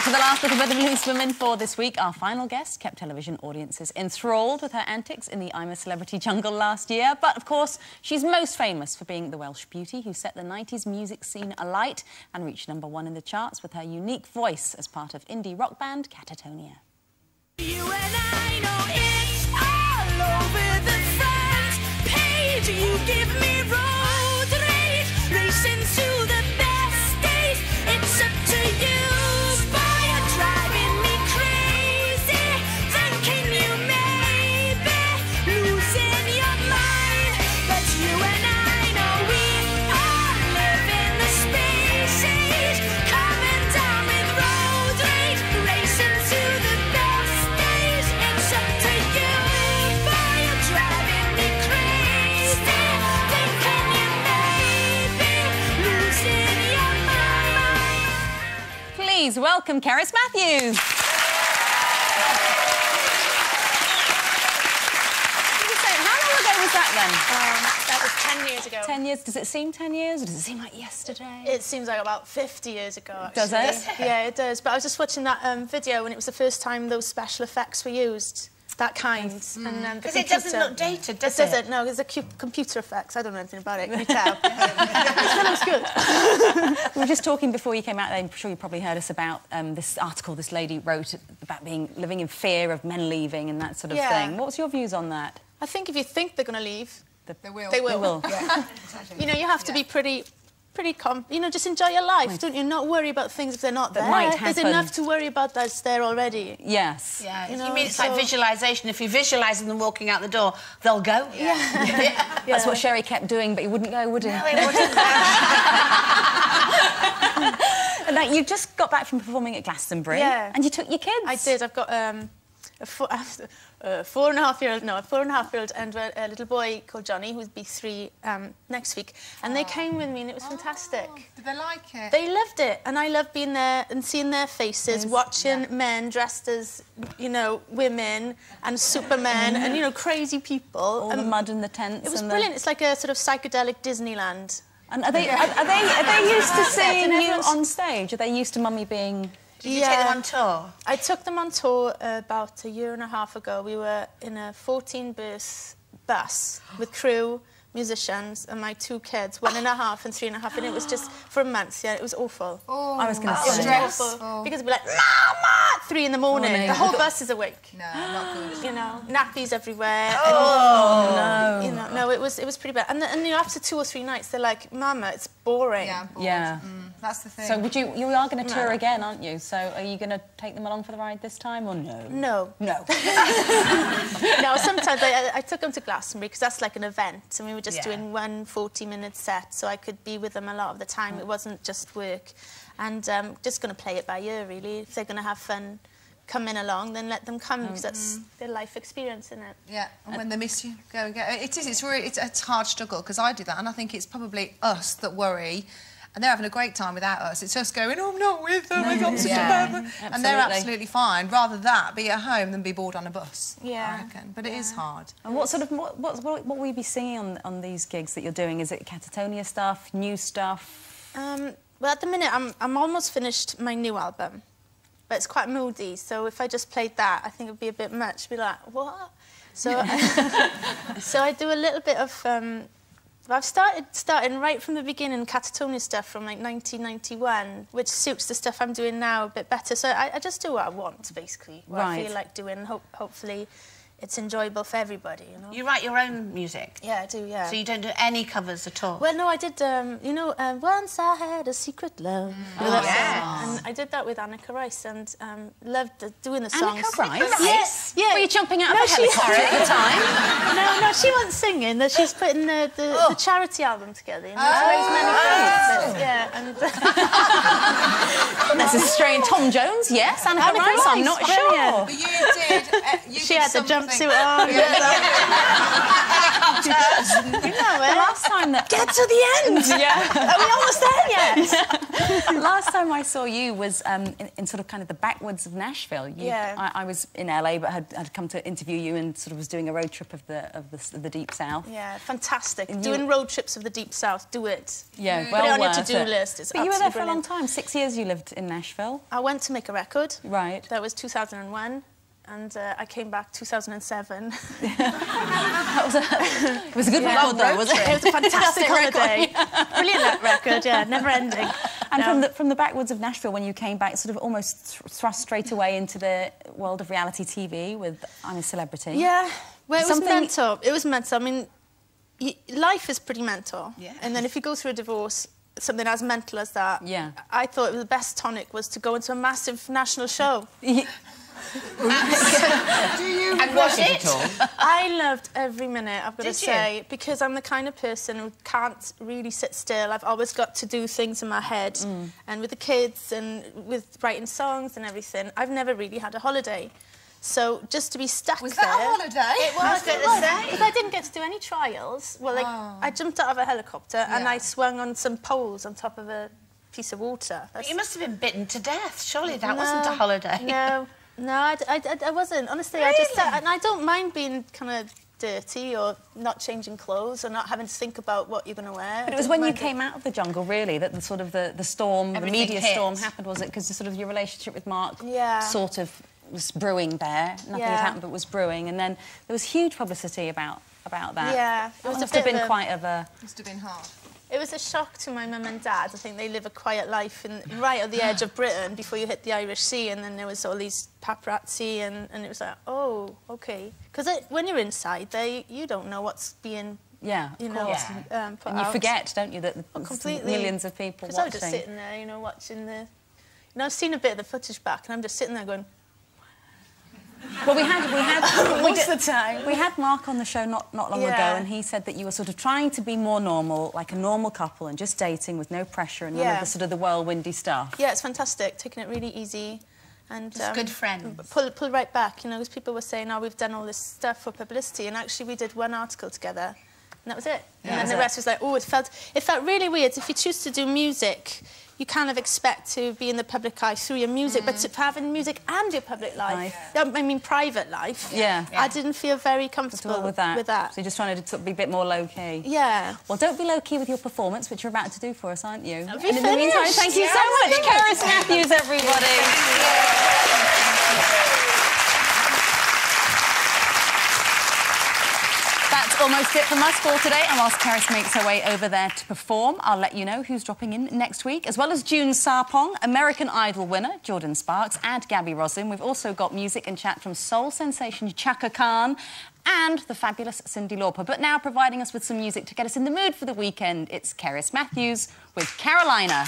to the last little bit of Loose Women for this week. Our final guest kept television audiences enthralled with her antics in the I'm a Celebrity jungle last year. But, of course, she's most famous for being the Welsh beauty who set the 90s music scene alight and reached #1 in the charts with her unique voice as part of indie rock band Catatonia. You and I know it's all over the front page. You give me road rage, racing to the best days. It's up to you, boy, you're driving me crazy. Thinking you may be losing your mind, but you and I know we all live in the space age. Coming down with road rage, racing to the best days. It's up to you, boy, you're driving me crazy. Thinking you may be losing your mind. Please welcome Cerys Matthews. How long ago was that then? That was 10 years ago. 10 years? Does it seem 10 years or does it seem like yesterday? It seems like about 50 years ago, actually. Does it? Yeah, it does. But I was just watching that video and it was the first time those special effects were used. That kind. Because it doesn't look dated, does it? It doesn't, no. There's computer effects. I don't know anything about it, can you tell? It looks good. We were just talking before you came out there, I'm sure you probably heard us about this article this lady wrote about living in fear of men leaving and that sort of thing. What was your views on that? I think if you think they're going to leave, They will. they will. Yeah. You know, you have to be pretty you know, just enjoy your life, don't you? Not worry about things if they're not there. might happen. There's enough to worry about that's there already. Yes. Yeah, You you know, mean it's so- like visualisation. If you're visualising them walking out the door, they'll go. Yeah. That's what Sherry kept doing, but he wouldn't go, would he? No, they wouldn't go. And now, you just got back from performing at Glastonbury. Yeah. And you took your kids. I did. I've got a 4.5-year-old and a little boy called Johnny, who'll be 3 next week. And they came with me and it was fantastic. Did they like it? They loved it. And I loved being there and seeing their faces, watching men dressed as, you know, women and supermen and, you know, crazy people. All the mud and the tents. It was and brilliant. It's like a sort of psychedelic Disneyland. And are they used to seeing you everyone's- on stage? Are they used to Mummy being... Did you take them on tour? I took them on tour about 1.5 years ago. We were in a 14-berth bus with crew, musicians, and my 2 kids, 1.5 and 3.5, and it was just for a month. Yeah, it was awful. Oh, I was going to It was say. awful because we'd be like, Mama! 3 in the morning. The whole bus is awake. No, not good. You know, nappies everywhere. Oh, no. You know, no, it was pretty bad. And you know, after 2 or 3 nights, they're like, Mama, it's boring. Yeah, bored. Yeah. That's the thing. So you are going to tour again, aren't you? So are you going to take them along for the ride this time or no? No. No. No, sometimes I took them to Glastonbury because that's like an event and we were just doing one 40-minute set so I could be with them a lot of the time. It wasn't just work. And just going to play it by ear, really. If they're going to have fun coming along, then let them come because that's their life experience, isn't it? Yeah, and when they miss you, go and get it. It's a hard struggle because I do that and I think it's probably us that worry. And they're having a great time without us. It's us going, oh, I'm not with them, I'm such a bad... And they're absolutely fine. Rather that, be at home than be bored on a bus, I reckon. But it is hard. And what will you be singing on these gigs that you're doing? Is it Catatonia stuff, new stuff? Well, at the minute, I'm almost finished my new album. But it's quite moody, so if I just played that, I think it would be a bit much. Be like, what? So, so I do a little bit of... I've starting right from the beginning, Catatonia stuff from like 1991, which suits the stuff I'm doing now a bit better. So I just do what I want, basically. What I feel like doing. Hopefully it's enjoyable for everybody, you know. You write your own music? Yeah, I do, yeah. So you don't do any covers at all? Well, no, I did, you know, Once I Had a Secret Love. And I did that with Annika Rice and loved doing the songs. Annika Rice? Yes. Yeah. Were you jumping out of a helicopter at the time? No, she wasn't singing. She's putting the charity album together. You know, to raise money for it. Yeah, and... This is strange. Tom Jones, yes. Annika Rice, I'm not sure. But you did... She had the jump jumpsuit on. You know it. The last time that... Get to the end! Yeah. Are we almost there yet? Last time I saw you was in sort of kind of the backwoods of Nashville. I was in LA, but had come to interview you and sort of was doing a road trip of the Deep South. Yeah, fantastic. Doing road trips of the Deep South, do it. Yeah, Put it on your worth to-do it. list. It's But you were there for absolutely a long time. 6 years you lived in Nashville. I went to make a record. Right. That was 2001. And I came back 2007. It was a good record, though, was it? It was a fantastic holiday. Brilliant record, yeah, never ending. And from the backwoods of Nashville, when you came back, sort of almost thrust straight away into the world of reality TV with I'm a Celebrity. Yeah, well, it was mental. It was mental. I mean, life is pretty mental. Yeah. And then if you go through a divorce, something as mental as that, yeah. I thought the best tonic was to go into a massive national show. And was it? I loved every minute, I've got to say, because I'm the kind of person who can't really sit still. I've always got to do things in my head, and with the kids and with writing songs and everything, I've never really had a holiday. So just to be stuck Was there... that a holiday? It was, because I didn't get to do any trials. Well, like, I jumped out of a helicopter and I swung on some poles on top of a piece of water. But you must have been bitten to death. Surely that wasn't a holiday. No, I wasn't. Honestly, really? I just... And I don't mind being kind of dirty or not changing clothes or not having to think about what you're going to wear. But it was when you came out of the jungle, really, that the sort of the storm, Everything the media hit. storm happened, was it? Because sort of your relationship with Mark sort of was brewing there. Nothing had happened, but was brewing. And then there was huge publicity about that. Yeah. It must have been quite of a... Must have been hard. It was a shock to my mum and dad. I think they live a quiet life right at the edge of Britain before you hit the Irish Sea, and then there was all these paparazzi, and it was like, oh, OK. Because when you're inside there, you don't know what's being, put and you out. forget, don't you, that completely. Millions of people watching. Because I was just sitting there, watching the... I've seen a bit of the footage back, and I'm just sitting there going... Well, we had most of the time. We had Mark on the show not long ago, and he said that you were sort of trying to be more normal, like a normal couple, and just dating with no pressure and none of the sort of the whirlwindy stuff. Yeah, it's fantastic, taking it really easy, and just good friends. Pull right back, because people were saying, "Oh, we've done all this stuff for publicity," and actually we did one article together, and that was it. And then the rest was like, oh, it felt really weird. If you choose to do music, you kind of expect to be in the public eye through your music, but to having music and your public life, I mean private life, I didn't feel very comfortable with that. So you're just trying to sort of be a bit more low-key. Yeah. Well, don't be low-key with your performance, which you're about to do for us, aren't you? And in the meantime, thank you so much, Cerys Matthews, everybody. That's almost it from us for today. And whilst Cerys makes her way over there to perform, I'll let you know who's dropping in next week, as well as June Sarpong, American Idol winner Jordan Sparks, and Gabby Roslin. We've also got music and chat from soul sensation Chaka Khan and the fabulous Cyndi Lauper. But now providing us with some music to get us in the mood for the weekend, it's Cerys Matthews with Carolina.